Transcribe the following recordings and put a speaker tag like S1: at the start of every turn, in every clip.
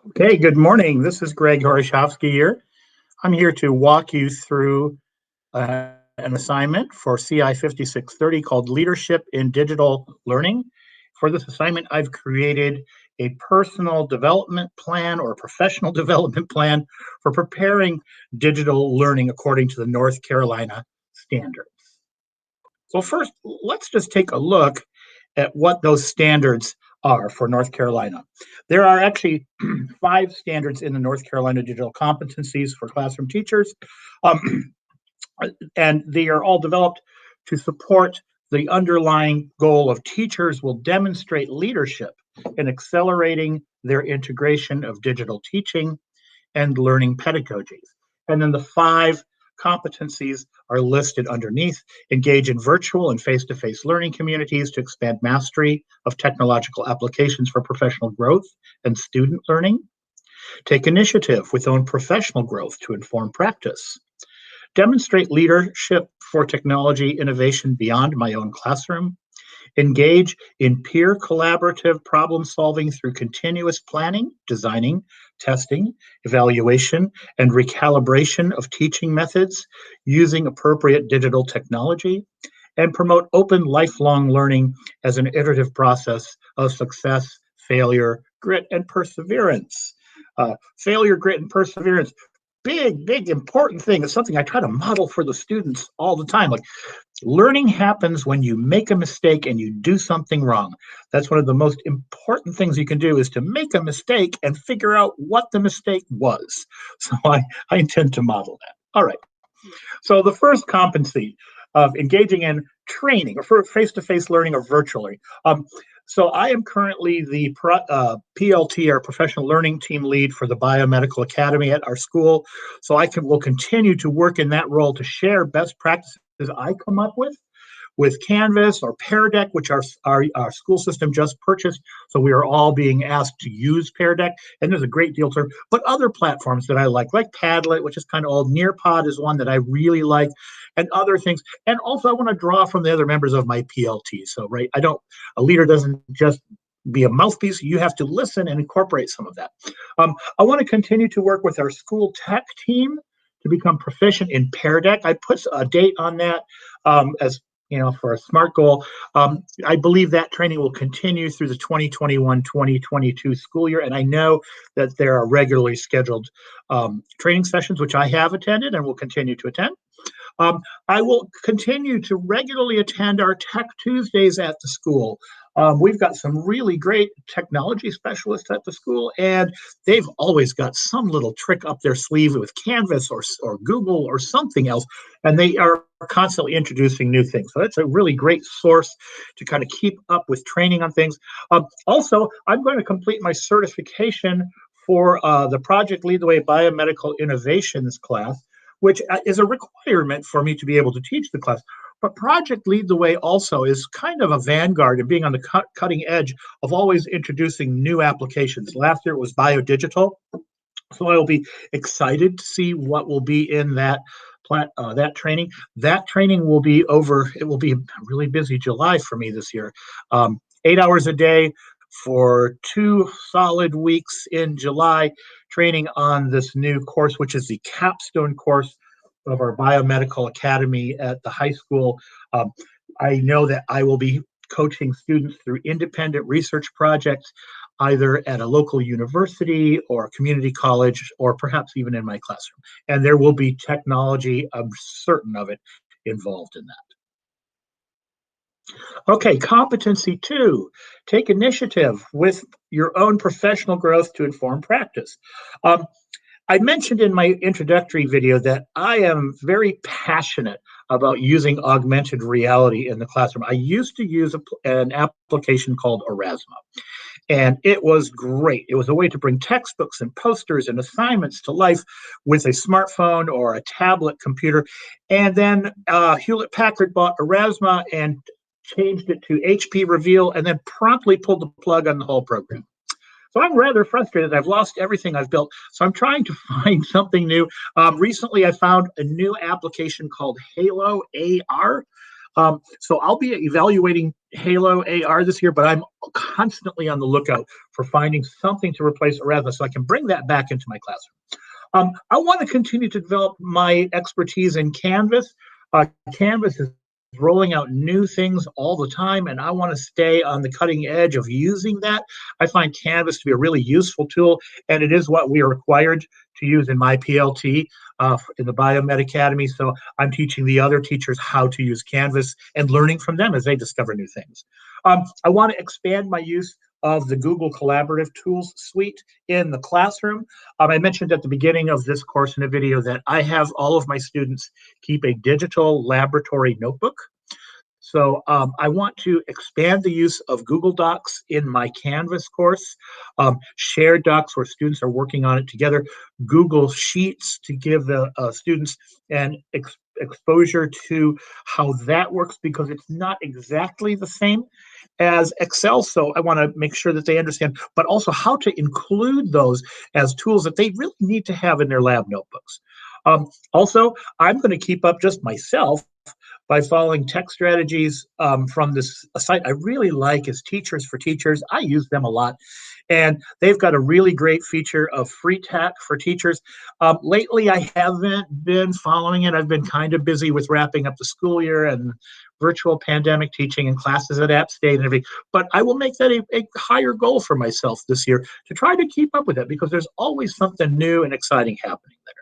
S1: Okay, good morning. This is Greg Horesovsky here. I'm here to walk you through an assignment for CI 5630 called Leadership in Digital Learning. For this assignment, I've created a personal development plan or a professional development plan for preparing digital learning according to the North Carolina standards. So first, let's just take a look at what those standards are for North Carolina. There are actually 5 standards in the North Carolina digital competencies for classroom teachers, and they are all developed to support the underlying goal of teachers will demonstrate leadership in accelerating their integration of digital teaching and learning pedagogies. And then the 5 competencies are listed underneath. Engage in virtual and face-to-face learning communities to expand mastery of technological applications for professional growth and student learning. Take initiative with own professional growth to inform practice. Demonstrate leadership for technology innovation beyond my own classroom. Engage in peer collaborative problem solving through continuous planning, designing, testing, evaluation, and recalibration of teaching methods using appropriate digital technology, and promote open lifelong learning as an iterative process of success, failure, grit, and perseverance. Failure, grit, and perseverance. Big, important thing. It's something I try to model for the students all the time. Like, learning happens when you make a mistake and you do something wrong. That's one of the most important things you can do, is to make a mistake and figure out what the mistake was. So I intend to model that. All right. So the first competency of engaging in training or for face-to-face learning or virtually. So I am currently the PLT, or Professional Learning Team Lead, for the Biomedical Academy at our school. So will continue to work in that role to share best practices I come up with Canvas or Pear Deck, which our school system just purchased. So we are all being asked to use Pear Deck, and there's a great deal to, but other platforms that I like Padlet, which is kind of old. Nearpod is one that I really like, and other things. And also I want to draw from the other members of my PLT. So, right, a leader doesn't just be a mouthpiece. You have to listen and incorporate some of that. I want to continue to work with our school tech team to become proficient in Pear Deck. I put a date on that as for a SMART goal. I believe that training will continue through the 2021-2022 school year, and I know that there are regularly scheduled training sessions, which I have attended and will continue to attend. I will continue to regularly attend our Tech Tuesdays at the school. We've got some really great technology specialists at the school, and they've always got some little trick up their sleeve with Canvas or Google or something else, and they are constantly introducing new things. So that's a really great source to kind of keep up with training on things. Also, I'm going to complete my certification for the Project Lead the Way Biomedical Innovations class, which is a requirement for me to be able to teach the class. But Project Lead the Way also is kind of a vanguard of being on the cutting edge of always introducing new applications. Last year it was biodigital, so I will be excited to see what will be in that training. That training will be over. It will be a really busy July for me this year. 8 hours a day for 2 solid weeks in July, training on this new course, which is the capstone course of our Biomedical Academy at the high school. I know that I will be coaching students through independent research projects, either at a local university or community college, or perhaps even in my classroom. And there will be technology, I'm certain of it, involved in that. Okay, competency 2, take initiative with your own professional growth to inform practice. I mentioned in my introductory video that I am very passionate about using augmented reality in the classroom. I used to use an application called Erasmus, and it was great. It was a way to bring textbooks and posters and assignments to life with a smartphone or a tablet computer. And then Hewlett-Packard bought Erasmus and changed it to HP Reveal, and then promptly pulled the plug on the whole program. So I'm rather frustrated. I've lost everything I've built. So I'm trying to find something new. Recently, I found a new application called Halo AR. So I'll be evaluating Halo AR this year, but I'm constantly on the lookout for finding something to replace Erasmus so I can bring that back into my classroom. I want to continue to develop my expertise in Canvas. Canvas is rolling out new things all the time, and I want to stay on the cutting edge of using that. I find Canvas to be a really useful tool, and it is what we are required to use in my PLT in the Biomed Academy. So I'm teaching the other teachers how to use Canvas and learning from them as they discover new things. I want to expand my use of the Google Collaborative Tools suite in the classroom. I mentioned at the beginning of this course in a video that I have all of my students keep a digital laboratory notebook. So I want to expand the use of Google Docs in my Canvas course, shared docs where students are working on it together, Google Sheets to give the students an exposure to how that works because it's not exactly the same as Excel. So I want to make sure that they understand, but also how to include those as tools that they really need to have in their lab notebooks. Also, I'm going to keep up just myself by following tech strategies from this site I really like is Teachers for Teachers. I use them a lot. And they've got a really great feature of free tech for teachers. Lately, I haven't been following it. I've been kind of busy with wrapping up the school year and virtual pandemic teaching and classes at App State and everything. But I will make that a higher goal for myself this year to try to keep up with it because there's always something new and exciting happening there.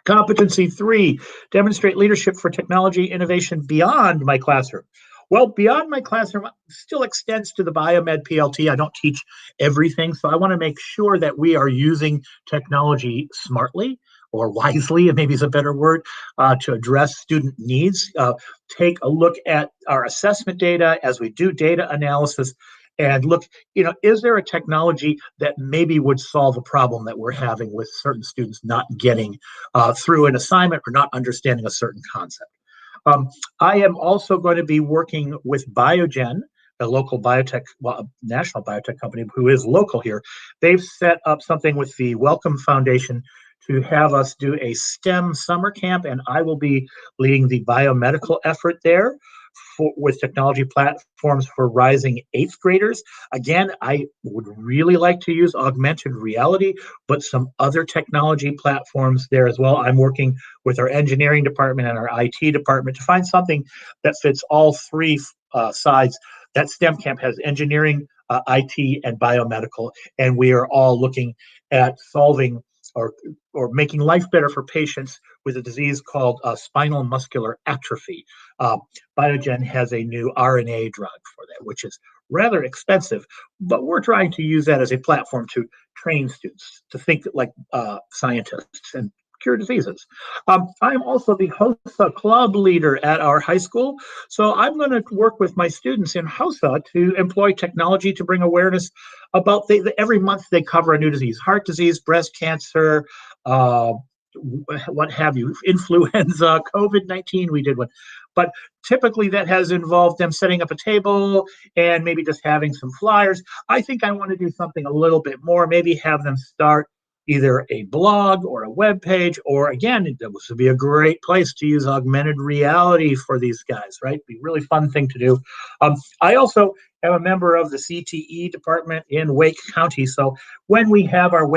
S1: Competency 3, demonstrate leadership for technology innovation beyond my classroom. Well, beyond my classroom still extends to the Biomed PLT. I don't teach everything, so I want to make sure that we are using technology smartly or wisely, and maybe is a better word, to address student needs. Take a look at our assessment data as we do data analysis and look, is there a technology that maybe would solve a problem that we're having with certain students not getting through an assignment or not understanding a certain concept? I am also going to be working with Biogen, a local biotech, well, a national biotech company who is local here. They've set up something with the Wellcome Foundation to have us do a STEM summer camp, and I will be leading the biomedical effort there with technology platforms for rising 8th graders. Again, I would really like to use augmented reality, but some other technology platforms there as well. I'm working with our engineering department and our IT department to find something that fits all three sides. That STEM camp has engineering, IT, and biomedical, and we are all looking at solving or making life better for patients with a disease called spinal muscular atrophy. Biogen has a new RNA drug for that, which is rather expensive, but we're trying to use that as a platform to train students to think like scientists and cure diseases. I'm also the HOSA club leader at our high school, so I'm going to work with my students in HOSA to employ technology to bring awareness about every month they cover a new disease: heart disease, breast cancer, what have you, influenza, COVID-19, we did one. But typically that has involved them setting up a table and maybe just having some flyers. I think I want to do something a little bit more, maybe have them start either a blog or a web page, or again, this would be a great place to use augmented reality for these guys, right? Be a really fun thing to do. I also am a member of the CTE department in Wake County. So when we have our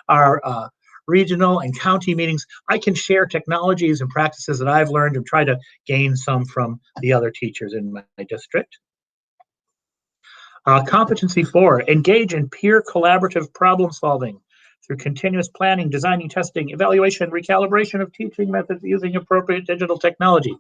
S1: our regional and county meetings, I can share technologies and practices that I've learned and try to gain some from the other teachers in my district. Competency 4, engage in peer collaborative problem solving through continuous planning, designing, testing, evaluation, recalibration of teaching methods using appropriate digital technology.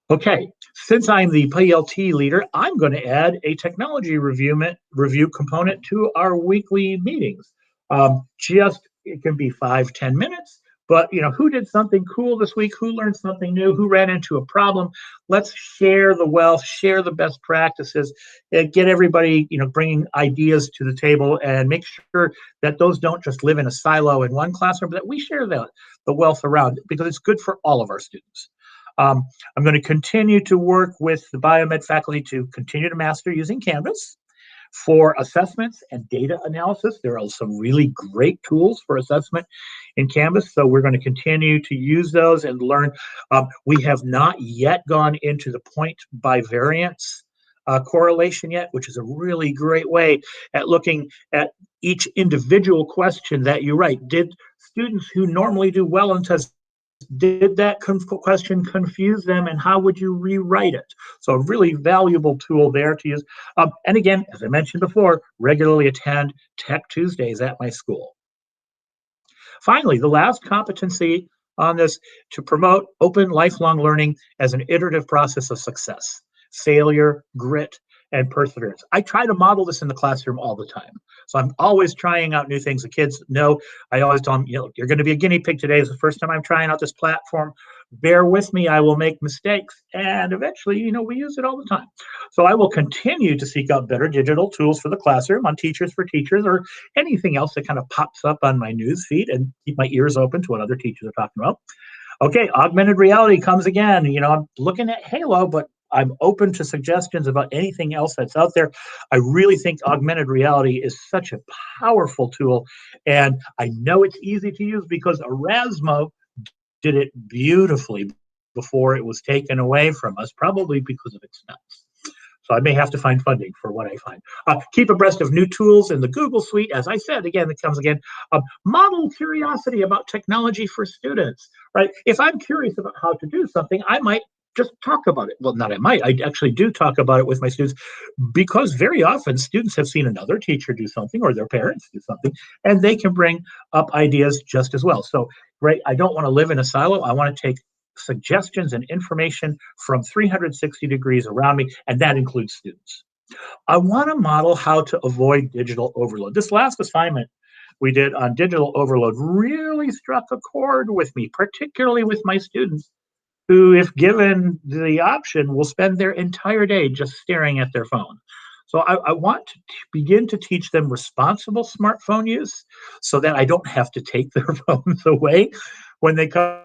S1: Okay, since I'm the PLT leader, I'm going to add a technology review component to our weekly meetings. It can be 5-10 minutes, but who did something cool this week? Who learned something new? Who ran into a problem? Let's share the wealth, share the best practices, and get everybody, bringing ideas to the table, and make sure that those don't just live in a silo in one classroom, but that we share the wealth around, because it's good for all of our students. I'm going to continue to work with the biomed faculty to continue to master using Canvas. For assessments and data analysis, there are some really great tools for assessment in Canvas. So we're going to continue to use those and learn. We have not yet gone into the point by variance correlation yet, which is a really great way at looking at each individual question that you write. Did students who normally do well on tests, did that question confuse them, and how would you rewrite it? So a really valuable tool there to use. And again, as I mentioned before, regularly attend Tech Tuesdays at my school. Finally, the last competency on this, to promote open lifelong learning as an iterative process of success, failure, grit, and perseverance. I try to model this in the classroom all the time. So I'm always trying out new things. The kids know, I always tell them, you're going to be a guinea pig today. It's the first time I'm trying out this platform. Bear with me, I will make mistakes. And eventually, we use it all the time. So I will continue to seek out better digital tools for the classroom on Teachers for Teachers or anything else that kind of pops up on my news feed, and keep my ears open to what other teachers are talking about. Okay, augmented reality comes again. I'm looking at Halo, but I'm open to suggestions about anything else that's out there. I really think augmented reality is such a powerful tool, and I know it's easy to use because Erasmo did it beautifully before it was taken away from us, probably because of expense. So I may have to find funding for what I find. Keep abreast of new tools in the Google Suite. As I said, again, it comes again. Model curiosity about technology for students, right? If I'm curious about how to do something, I might just talk about it. Well, not I might, I actually do talk about it with my students, because very often students have seen another teacher do something or their parents do something, and they can bring up ideas just as well. So, right, I don't want to live in a silo. I want to take suggestions and information from 360 degrees around me, and that includes students. I want to model how to avoid digital overload. This last assignment we did on digital overload really struck a chord with me, particularly with my students who, if given the option, will spend their entire day just staring at their phone. So I want to begin to teach them responsible smartphone use so that I don't have to take their phones away when they come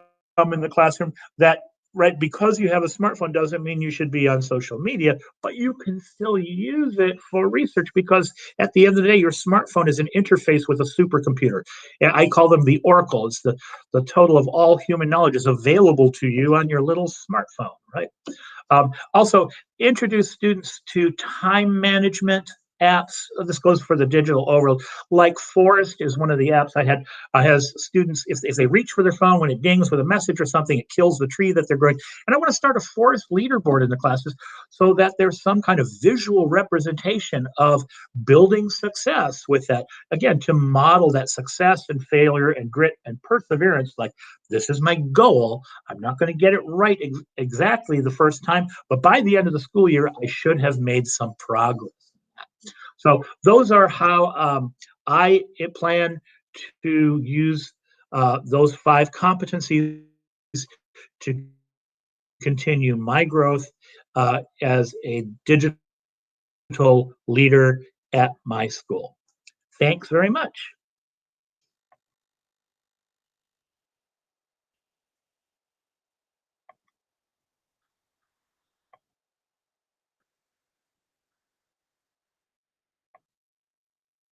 S1: in the classroom. That, right, because you have a smartphone doesn't mean you should be on social media, but you can still use it for research, because at the end of the day, your smartphone is an interface with a supercomputer. And I call them the Oracle. It's the total of all human knowledge is available to you on your little smartphone, right? Also, introduce students to time management apps. This goes for the digital overload. Like Forest is one of the apps I had. Has students, if they reach for their phone, when it dings with a message or something, it kills the tree that they're growing. And I want to start a Forest leaderboard in the classes so that there's some kind of visual representation of building success with that. Again, to model that success and failure and grit and perseverance. Like, this is my goal. I'm not going to get it right exactly the first time, but by the end of the school year, I should have made some progress. So those are how I plan to use those 5 competencies to continue my growth as a digital leader at my school. Thanks very much.